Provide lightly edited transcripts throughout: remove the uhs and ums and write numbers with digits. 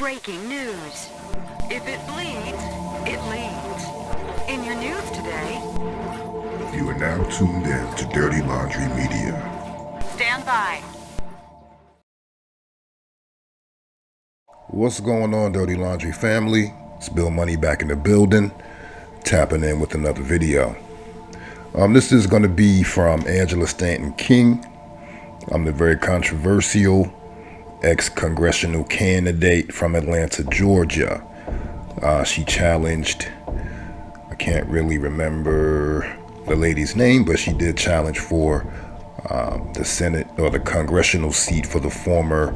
Breaking news. If it bleeds, it leads. In your news today... You are now tuned in to Dirty Laundry Media. Stand by. What's going on, Dirty Laundry family? It's Bill Money back in the building, tapping in with another video. This is going to be from Angela Stanton King. I'm the very controversial ex-congressional candidate from Atlanta, Georgia. She challenged, I can't really remember the lady's name, but she did challenge for the Senate or the congressional seat for the former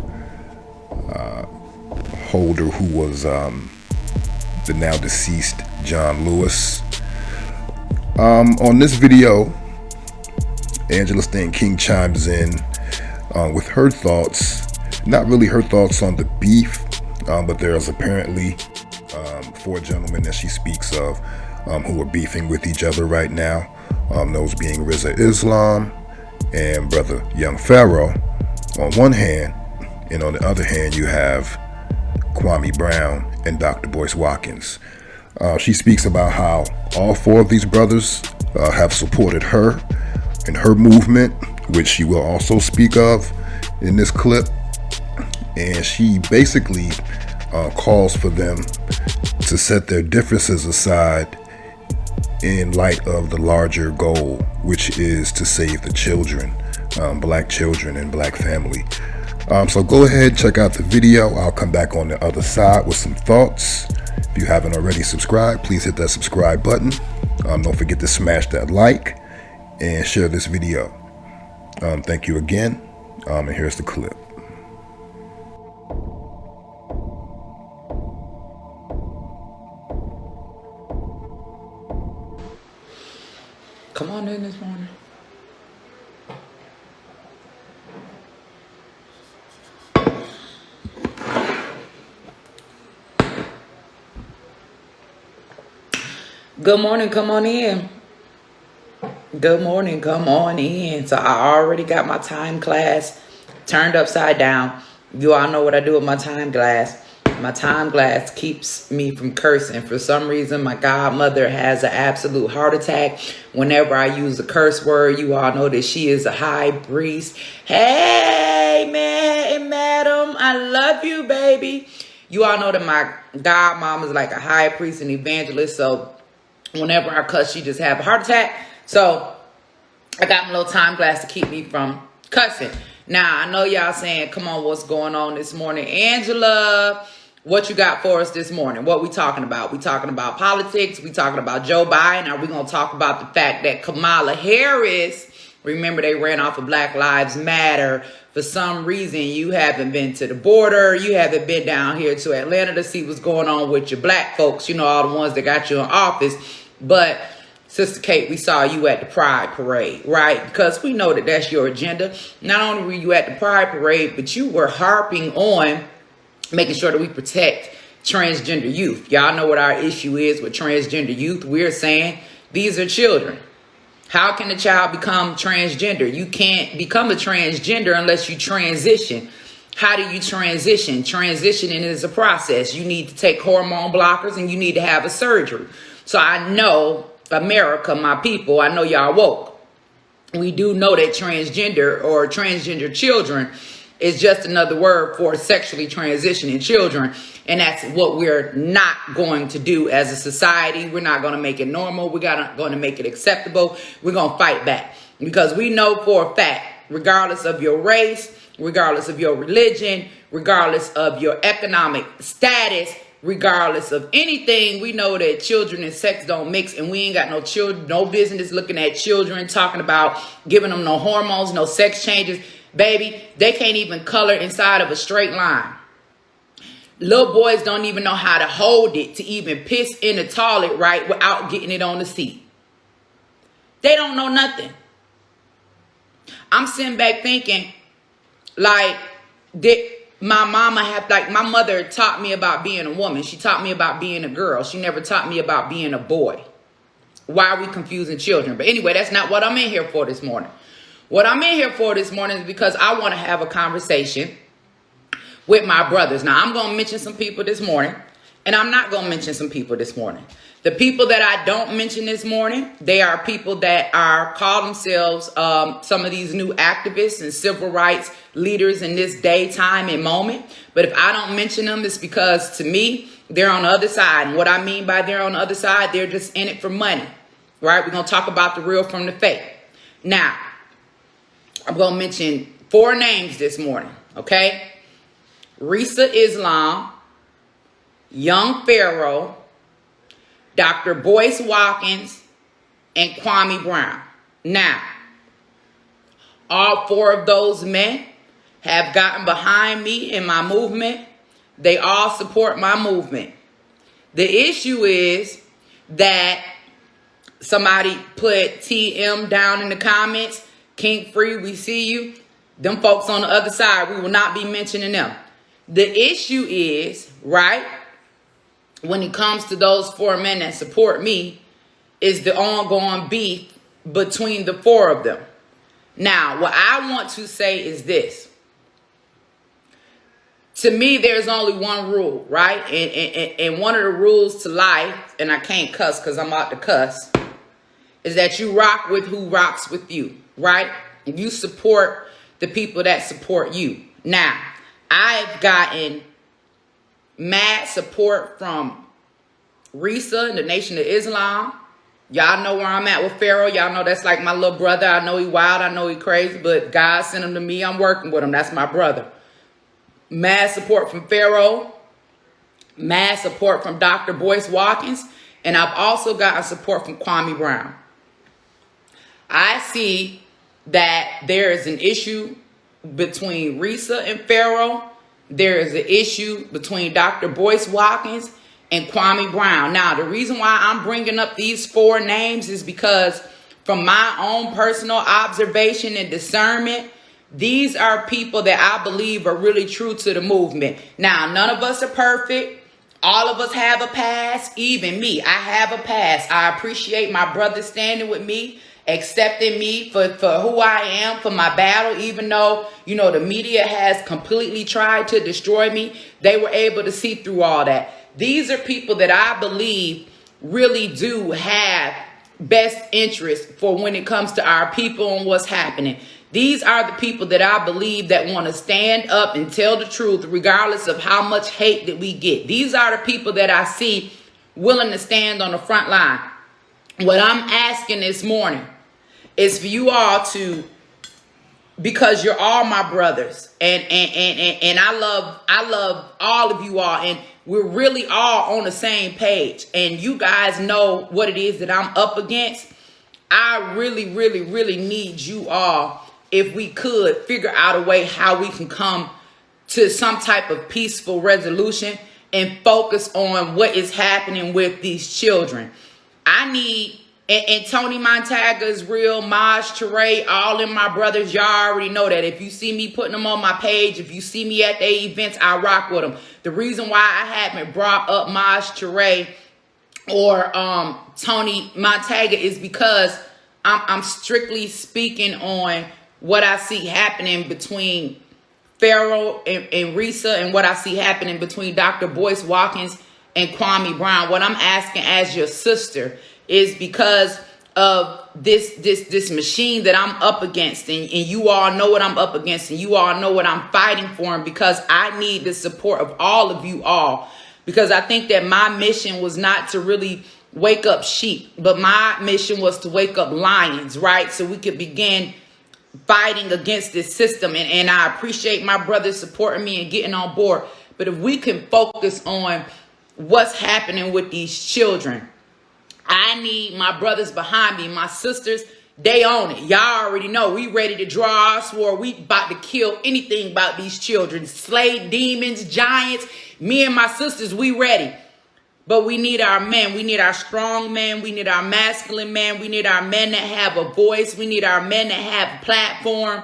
holder, who was the now deceased John Lewis. On this video, Angela Stanton King chimes in with her thoughts. Not really her thoughts on the beef, but there's apparently 4 gentlemen that she speaks of who are beefing with each other right now. Those being Rizza Islam and brother Young Pharoah on one hand, and on the other hand you have Kwame Brown and Dr. Boyce Watkins. She speaks about how all 4 of these brothers have supported her in her movement, which she will also speak of in this clip. And she basically calls for them to set their differences aside in light of the larger goal, which is to save the children, black children and black family. So go ahead, check out the video. I'll come back on the other side with some thoughts. If you haven't already subscribed, please hit that subscribe button. Don't forget to smash that like and share this video. Thank you again. And here's the clip. Come on in this morning. Good morning, come on in. Good morning, come on in. So I already got my time glass turned upside down. You all know what I do with my time glass. My time glass keeps me from cursing. For some reason, my godmother has an absolute heart attack whenever I use a curse word. You all know that she is a high priest. Hey, man and madam, I love you, baby. You all know that my godmom is like a high priest and evangelist. So whenever I cuss, she just have a heart attack. So I got my little time glass to keep me from cussing. Now, I know y'all saying, come on, what's going on this morning? Angela, what you got for us this morning? What we talking about? We talking about politics? We talking about Joe Biden? Are we going to talk about the fact that Kamala Harris, remember they ran off of Black Lives Matter. For some reason, you haven't been to the border. You haven't been down here to Atlanta to see what's going on with your black folks. You know, all the ones that got you in office. But Sister Kate, we saw you at the Pride Parade, right? Because we know that that's your agenda. Not only were you at the Pride Parade, but you were harping on making sure that we protect transgender youth. Y'all know what our issue is with transgender youth. We're saying these are children. How can a child become transgender? You can't become a transgender unless you transition. How do you transition? Transitioning is a process. You need to take hormone blockers and you need to have a surgery. So I know America, my people, I know y'all woke. We do know that transgender or transgender children is just another word for sexually transitioning children. And that's what we're not going to do as a society. We're not going to make it normal. We're not going to make it acceptable. We're going to fight back because we know for a fact, regardless of your race, regardless of your religion, regardless of your economic status, regardless of anything, we know that children and sex don't mix, and we ain't got no children, no business looking at children, talking about giving them no hormones, no sex changes. Baby, they can't even color inside of a straight line. Little boys don't even know how to hold it to even piss in the toilet right without getting it on the seat. They don't know nothing. I'm sitting back thinking, like, my mother taught me about being a woman. She taught me about being a girl. She never taught me about being a boy. Why are we confusing children? But anyway, that's not what I'm in here for this morning. What I'm in here for this morning is because I want to have a conversation with my brothers. Now, I'm going to mention some people this morning, and I'm not going to mention some people this morning. The people that I don't mention this morning, they are people that call themselves some of these new activists and civil rights leaders in this day, time, and moment. But if I don't mention them, it's because to me, they're on the other side. And what I mean by they're on the other side, they're just in it for money, right? We're going to talk about the real from the fake. Now, I'm going to mention 4 names this morning, okay? Rizza Islam, Young Pharoah, Dr. Boyce Watkins, and Kwame Brown. Now, all 4 of those men have gotten behind me in my movement. They all support my movement. The issue is that somebody put TM down in the comments. King Free, we see you. Them folks on the other side, we will not be mentioning them. The issue is, right, when it comes to those 4 men that support me, is the ongoing beef between the 4 of them. Now, what I want to say is this. To me, there's only one rule, right? And one of the rules to life, and I can't cuss because I'm about to cuss, is that you rock with who rocks with you, right? And you support the people that support you. Now, I've gotten mad support from Rizza and the Nation of Islam. Y'all know where I'm at with Pharoah. Y'all know that's like my little brother. I know he wild. I know he crazy, but God sent him to me. I'm working with him. That's my brother. Mad support from Pharoah. Mad support from Dr. Boyce Watkins. And I've also gotten support from Kwame Brown. I see that there is an issue between Rizza and Pharoah. There is an issue between Dr. Boyce Watkins and Kwame Brown. Now, the reason why I'm bringing up these 4 names is because from my own personal observation and discernment, these are people that I believe are really true to the movement. Now, none of us are perfect. All of us have a past, even me. I have a past. I appreciate my brother standing with me, accepting me for who I am, for my battle, even though, you know, the media has completely tried to destroy me. They were able to see through all that. These are people that I believe really do have best interest for when it comes to our people and what's happening. These are the people that I believe that want to stand up and tell the truth regardless of how much hate that we get. These are the people that I see willing to stand on the front line. What I'm asking this morning is for you all to, because you're all my brothers, and I love all of you all, and we're really all on the same page, and you guys know what it is that I'm up against. I really, really, really need you all, if we could, figure out a way how we can come to some type of peaceful resolution and focus on what is happening with these children. I need, and Tony Montag is real, Maj Teray, all in my brothers, y'all already know that. If you see me putting them on my page, if you see me at their events, I rock with them. The reason why I haven't brought up Maj Teray or Tony Montag is because I'm strictly speaking on what I see happening between Pharoah and Rizza, and what I see happening between Dr. Boyce Watkins and Kwame Brown. What I'm asking as your sister is because of this machine that I'm up against, and you all know what I'm up against, and you all know what I'm fighting for, and because I need the support of all of you all, because I think that my mission was not to really wake up sheep, but my mission was to wake up lions, right? So we could begin fighting against this system. And I appreciate my brothers supporting me and getting on board. But if we can focus on what's happening with these children, I need my brothers behind me, my sisters. They own it. Y'all already know we ready to draw our sword. We about to kill anything about these children. Slay demons, giants. Me and my sisters, we ready. But we need our men. We need our strong men. We need our masculine men. We need our men that have a voice. We need our men that have a platform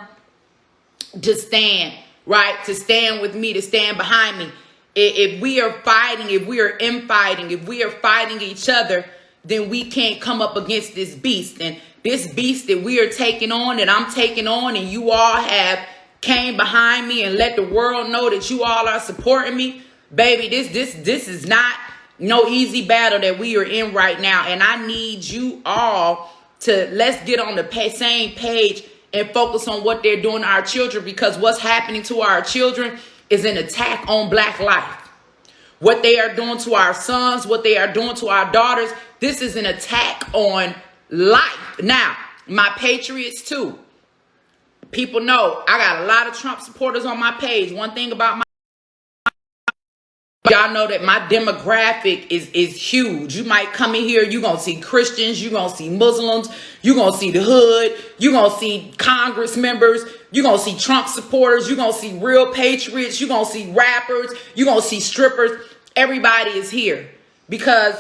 to stand, right? To stand with me, to stand behind me. If we are fighting, if we are infighting, if we are fighting each other, then we can't come up against this beast. And this beast that we are taking on, that I'm taking on, and you all have came behind me and let the world know that you all are supporting me. Baby, this is not no easy battle that we are in right now. And I need you all to let's get on the same page and focus on what they're doing to our children, because what's happening to our children is an attack on Black life. What they are doing to our sons, what they are doing to our daughters, this is an attack on life. Now, my patriots too. People know I got a lot of Trump supporters on my page. One thing about y'all know that my demographic is huge. You might come in here, you're going to see Christians, you're going to see Muslims, you're going to see the hood, you're going to see Congress members, you're going to see Trump supporters, you're going to see real patriots, you're going to see rappers, you're going to see strippers. Everybody is here because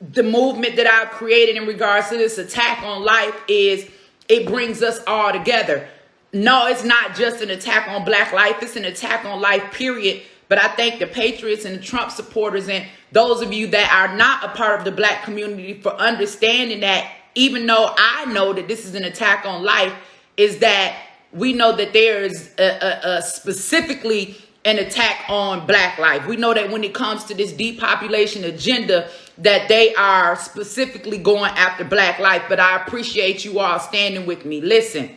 the movement that I've created in regards to this attack on life is it brings us all together. No, it's not just an attack on Black life. It's an attack on life, period. But I thank the patriots and the Trump supporters and those of you that are not a part of the Black community for understanding that, even though I know that this is an attack on life, is that we know that there is a specifically an attack on Black life. We know that when it comes to this depopulation agenda, that they are specifically going after Black life. But I appreciate you all standing with me. Listen,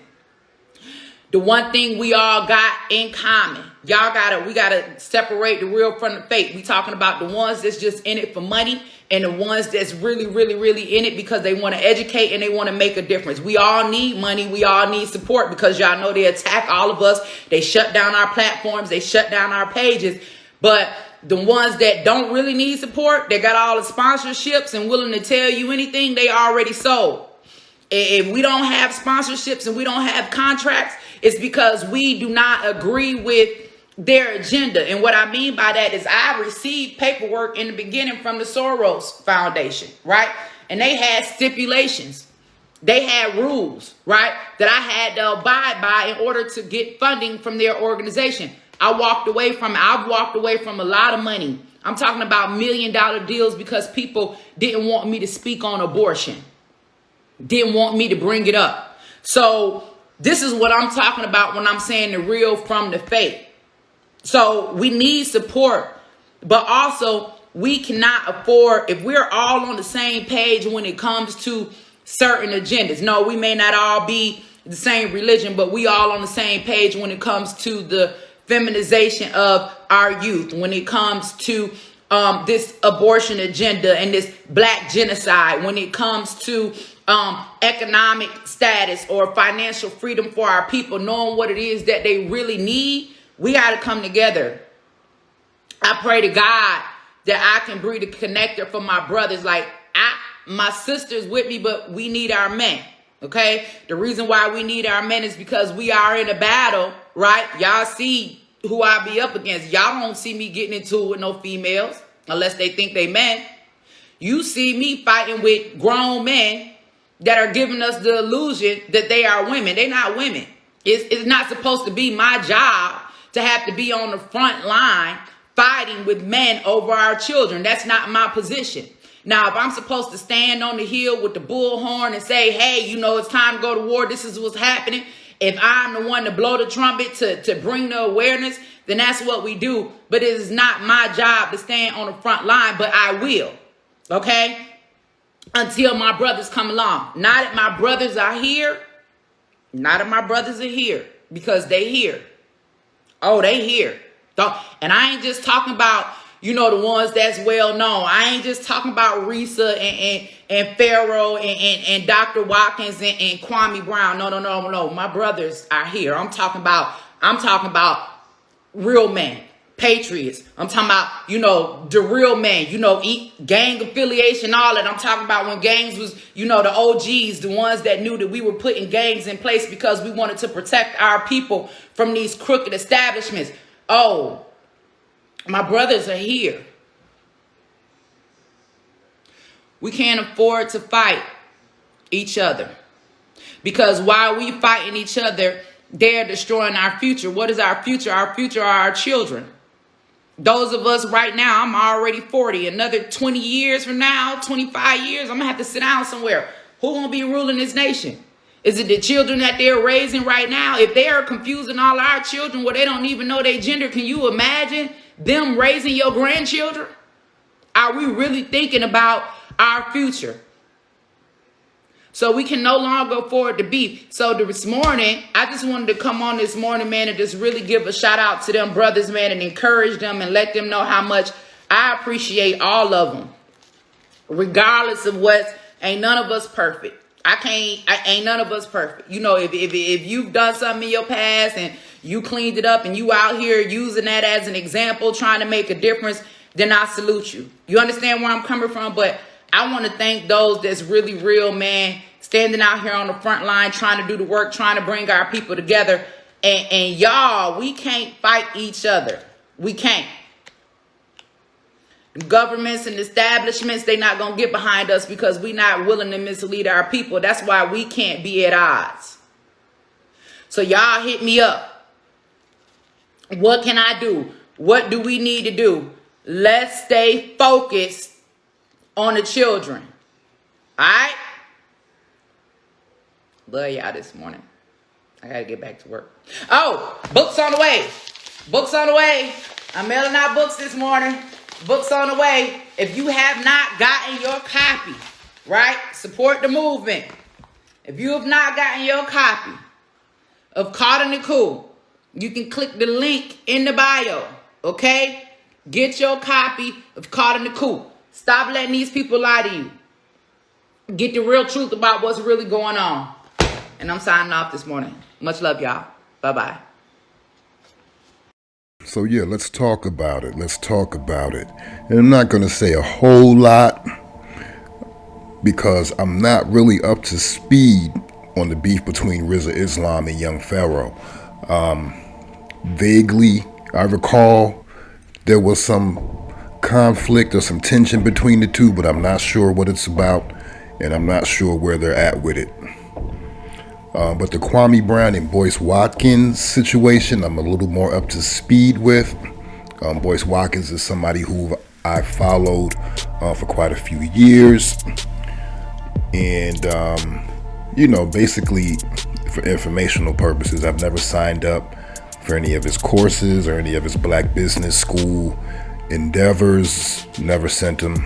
the one thing we all got in common, we gotta separate the real from the fake. We talking about the ones that's just in it for money and the ones that's really, really, really in it because they want to educate and they want to make a difference. We all need money. We all need support because y'all know they attack all of us. They shut down our platforms. They shut down our pages. But the ones that don't really need support, they got all the sponsorships and willing to tell you anything, they already sold. If we don't have sponsorships and we don't have contracts, it's because we do not agree with their agenda. And what I mean by that is I received paperwork in the beginning from the Soros Foundation, right? And they had stipulations. They had rules, right, that I had to abide by in order to get funding from their organization. I've walked away from a lot of money. I'm talking about $1 million deals because people didn't want me to speak on abortion. Didn't want me to bring it up. So this is what I'm talking about when I'm saying the real from the fake. So we need support, but also we cannot afford, if we're all on the same page when it comes to certain agendas. No, we may not all be the same religion, but we all on the same page when it comes to the feminization of our youth, when it comes to this abortion agenda and this Black genocide, when it comes to economic status or financial freedom for our people, knowing what it is that they really need. We got to come together. I pray to God that I can be the connector for my brothers. Like my sister's with me, but we need our men. Okay. The reason why we need our men is because we are in a battle, right? Y'all see who I be up against. Y'all don't see me getting into it with no females unless they think they men. You see me fighting with grown men that are giving us the illusion that they are women. They're not women. It's not supposed to be my job to have to be on the front line fighting with men over our children. That's not my position. Now, if I'm supposed to stand on the hill with the bullhorn and say, hey, you know, it's time to go to war, this is what's happening. If I'm the one to blow the trumpet to bring the awareness, then that's what we do. But it is not my job to stand on the front line, but I will. Okay? Until my brothers come along. Not that my brothers are here. Not that my brothers are here because they here. Oh, they here. And I ain't just talking about, you know, the ones that's well known. I ain't just talking about Rizza and Pharoah and Dr. Watkins and Kwame Brown. No. My brothers are here. I'm talking about real men, patriots. I'm talking about, you know, the real men, you know, gang affiliation, all that. I'm talking about when gangs was, you know, the OGs, the ones that knew that we were putting gangs in place because we wanted to protect our people from these crooked establishments. Oh, my brothers are here. We can't afford to fight each other because while we fighting each other, they're destroying our future. What is our future? Our future are our children. Those of us right now, I'm already 40. Another 20 years from now, 25 years, I'm going to have to sit down somewhere. Who going to be ruling this nation? Is it the children that they're raising right now? If they are confusing all our children where they don't even know their gender, can you imagine them raising your grandchildren? Are we really thinking about our future? So we can no longer afford to be. So this morning, I just wanted to come on this morning, man, and just really give a shout out to them brothers, man, and encourage them and let them know how much I appreciate all of them. Regardless of what, ain't none of us perfect. Ain't none of us perfect. You know, if you've done something in your past and you cleaned it up and you out here using that as an example, trying to make a difference, then I salute you. You understand where I'm coming from? But I want to thank those that's really real, man, standing out here on the front line, trying to do the work, trying to bring our people together. And y'all, we can't fight each other. We can't. Governments and establishments, they not going to get behind us because we not willing to mislead our people. That's why we can't be at odds. So y'all hit me up. What can I do? What do we need to do? Let's stay focused on the children. All right? Love y'all this morning. I got to get back to work. Oh, books on the way. Books on the way. I'm mailing out books this morning. Books on the way. If you have not gotten your copy, right? Support the movement. If you have not gotten your copy of Caught in the Cool, you can click the link in the bio, okay? Get your copy of Caught in the Cool. Stop letting these people lie to you. Get the real truth about what's really going on. And I'm signing off this morning. Much love, y'all. Bye-bye. So yeah, let's talk about it. Let's talk about it. And I'm not going to say a whole lot because I'm not really up to speed on the beef between Rizza Islam and young Pharoah. Vaguely, I recall there was some conflict or some tension between the two, but I'm not sure what it's about, and I'm not sure where they're at with it. But the Kwame Brown and Boyce Watkins situation, I'm a little more up to speed with. Boyce Watkins is somebody who I followed for quite a few years. And, basically for informational purposes, I've never signed up for any of his courses or any of his black business school endeavors. Never sent him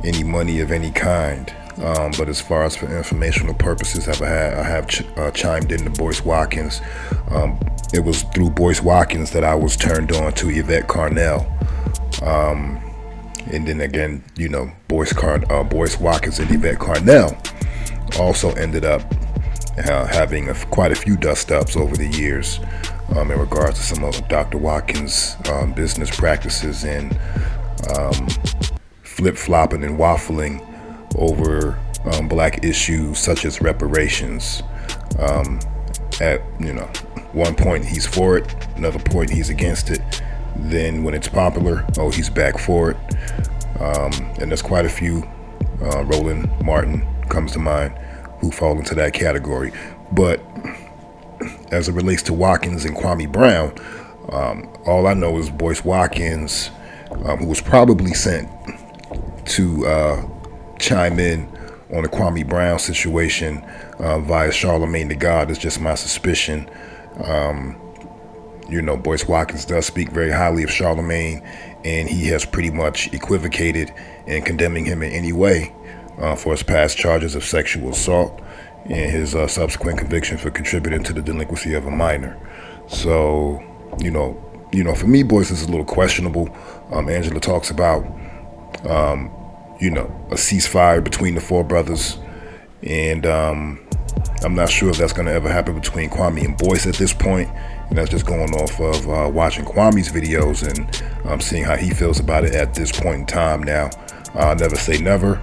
any money of any kind. But as far as for informational purposes, I have chimed into Boyce Watkins. It was through Boyce Watkins that I was turned on to Yvette Carnell. And then again, Boyce Watkins and Yvette Carnell also ended up having quite a few dust-ups over the years in regards to some of Dr. Watkins' business practices and flip-flopping and waffling over black issues such as reparations. At one point he's for it, another point he's against it. Then when it's popular, he's back for it. And there's quite a few. Roland Martin comes to mind who fall into that category. But as it relates to Watkins and Kwame Brown, all I know is Boyce Watkins, who was probably sent to chime in on the Kwame Brown situation via Charlemagne the God is just my suspicion. Boyce Watkins does speak very highly of Charlemagne, and he has pretty much equivocated in condemning him in any way for his past charges of sexual assault and his subsequent conviction for contributing to the delinquency of a minor. So, for me, Boyce is a little questionable. Angela talks about a ceasefire between the four brothers. And I'm not sure if that's going to ever happen between Kwame and Boyce at this point. And that's just going off of watching Kwame's videos and seeing how he feels about it at this point in time. Now, I'll never say never.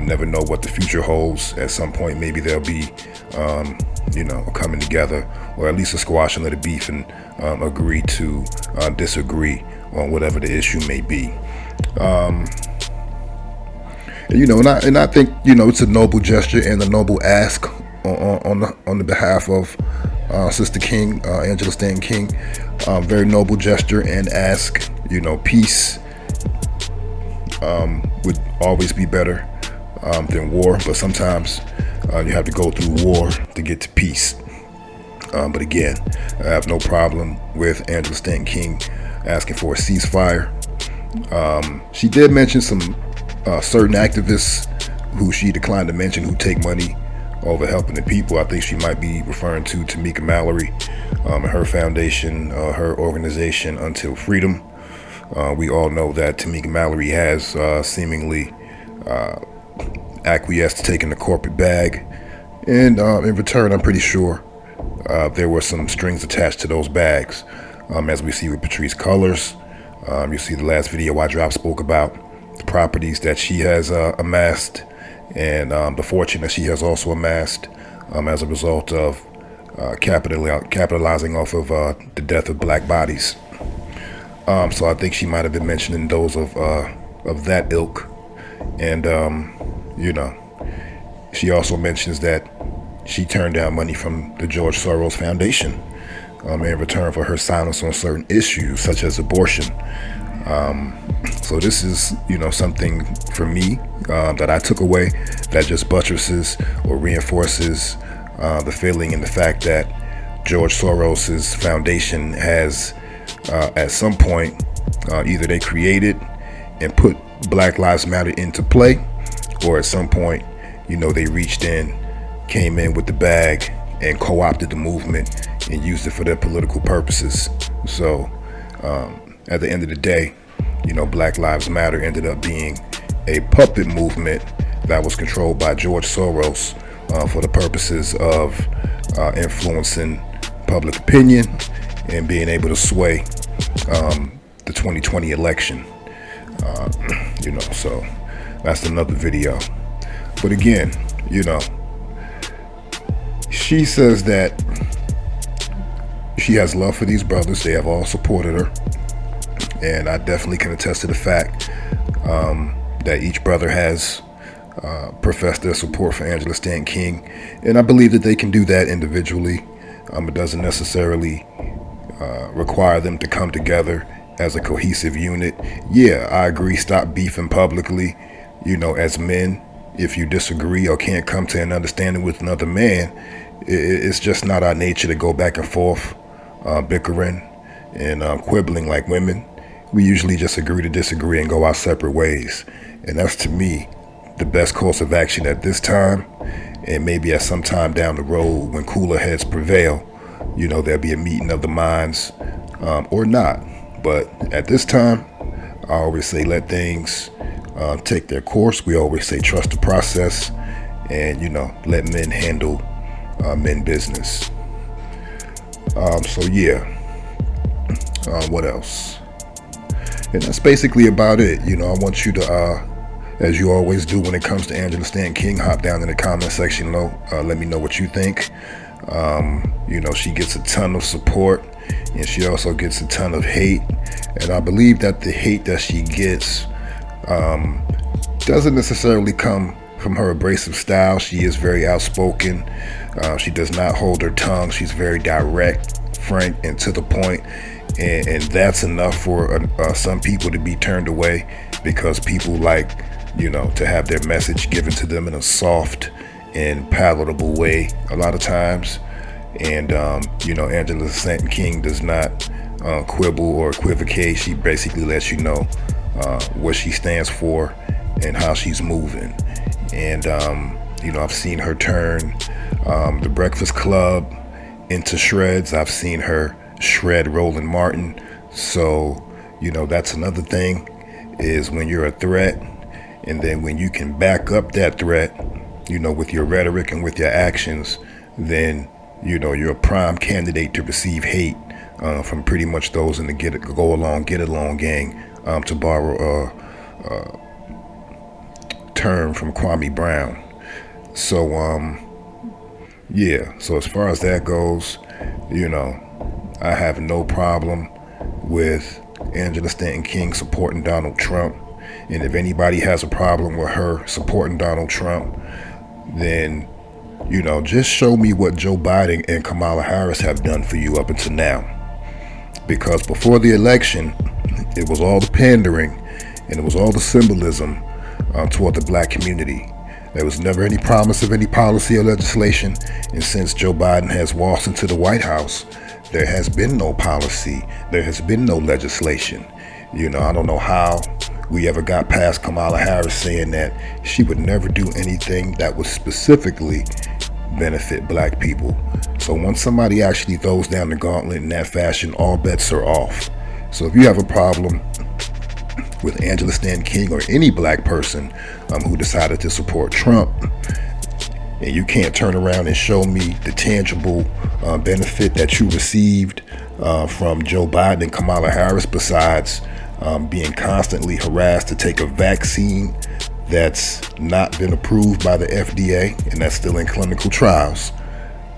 Never know what the future holds. At some point, maybe there'll be, a coming together, or at least a squashing of the beef and agree to disagree on whatever the issue may be. And I think it's a noble gesture and a noble ask on the behalf of Sister King, Angela Stanton King. Very noble gesture and ask. Peace would always be better than war, but sometimes You have to go through war to get to peace. But again, I have no problem with Angela Stanton King asking for a ceasefire. She did mention some certain activists who she declined to mention who take money over helping the people. I think she might be referring to Tamika Mallory and her foundation, her organization Until Freedom. We all know that Tamika Mallory has seemingly acquiesced to taking the corporate bag, and in return, I'm pretty sure there were some strings attached to those bags, as we see with Patrice Cullors. You see the last video I dropped spoke about the properties that she has amassed, and the fortune that she has also amassed as a result of capitalizing off of the death of black bodies. So I think she might have been mentioning those of that ilk. And, you know, she also mentions that she turned down money from the George Soros Foundation in return for her silence on certain issues, such as abortion. So this is, you know, something for me that I took away that just buttresses or reinforces the feeling and the fact that George Soros's foundation has, at some point, either they created and put Black Lives Matter into play, or at some point, you know, they reached in, came in with the bag and co-opted the movement and used it for their political purposes. So at the end of the day, you know, Black Lives Matter ended up being a puppet movement that was controlled by George Soros for the purposes of influencing public opinion and being able to sway the 2020 election. You know, so that's another video. But again, you know, she says that she has love for these brothers. They have all supported her. And I definitely can attest to the fact that each brother has professed their support for Angela Stanton King. And I believe that they can do that individually. It doesn't necessarily require them to come together as a cohesive unit. Yeah, I agree. Stop beefing publicly. You know, as men, if you disagree or can't come to an understanding with another man, it's just not our nature to go back and forth, bickering and quibbling like women. We usually just agree to disagree and go our separate ways. And that's, to me, the best course of action at this time. And maybe at some time down the road when cooler heads prevail, you know, there'll be a meeting of the minds or not. But at this time, I always say let things take their course. We always say trust the process and, you know, let men handle men business. So yeah, what else? And that's basically about it. You know, I want you to, as you always do when it comes to Angela Stanton King, hop down in the comment section below. Let me know what you think. You know, she gets a ton of support and she also gets a ton of hate. And I believe that the hate that she gets doesn't necessarily come from her abrasive style. She is very outspoken. She does not hold her tongue. She's very direct, frank, and to the point. And that's enough for some people to be turned away, because people like, you know, to have their message given to them in a soft and palatable way a lot of times. And, you know, Angela Stanton King does not quibble or equivocate. She basically lets you know what she stands for and how she's moving. And, you know, I've seen her turn the Breakfast Club into shreds. I've seen her shred Roland Martin. So, you know, that's another thing, is when you're a threat, and then when you can back up that threat, you know, with your rhetoric and with your actions, then, you know, you're a prime candidate to receive hate from pretty much those in the get along gang, to borrow a term from Kwame Brown. So yeah, so as far as that goes, you know, I have no problem with Angela Stanton King supporting Donald Trump. And if anybody has a problem with her supporting Donald Trump, then, you know, just show me what Joe Biden and Kamala Harris have done for you up until now. Because before the election, it was all the pandering and it was all the symbolism toward the black community. There was never any promise of any policy or legislation, and since Joe Biden has walked into the White House, there has been no policy, there has been no legislation. You know, I don't know how we ever got past Kamala Harris saying that she would never do anything that would specifically benefit black people. So once somebody actually throws down the gauntlet in that fashion, all bets are off. So if you have a problem with Angela Stanton King or any black person who decided to support Trump, and you can't turn around and show me the tangible benefit that you received from Joe Biden and Kamala Harris besides being constantly harassed to take a vaccine that's not been approved by the FDA and that's still in clinical trials,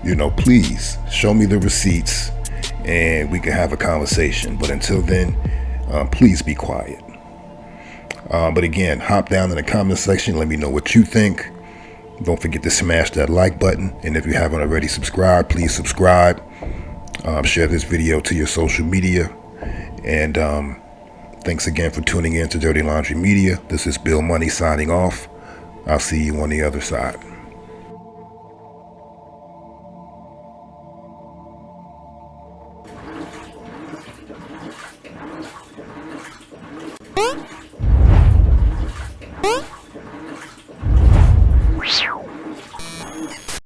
you know, please show me the receipts and we can have a conversation. But until then, please be quiet. But again, hop down in the comment section. Let me know what you think. Don't forget to smash that like button. And if you haven't already subscribed, please subscribe. Share this video to your social media. And thanks again for tuning in to Dirty Laundry Media. This is Bill Money signing off. I'll see you on the other side. Huh?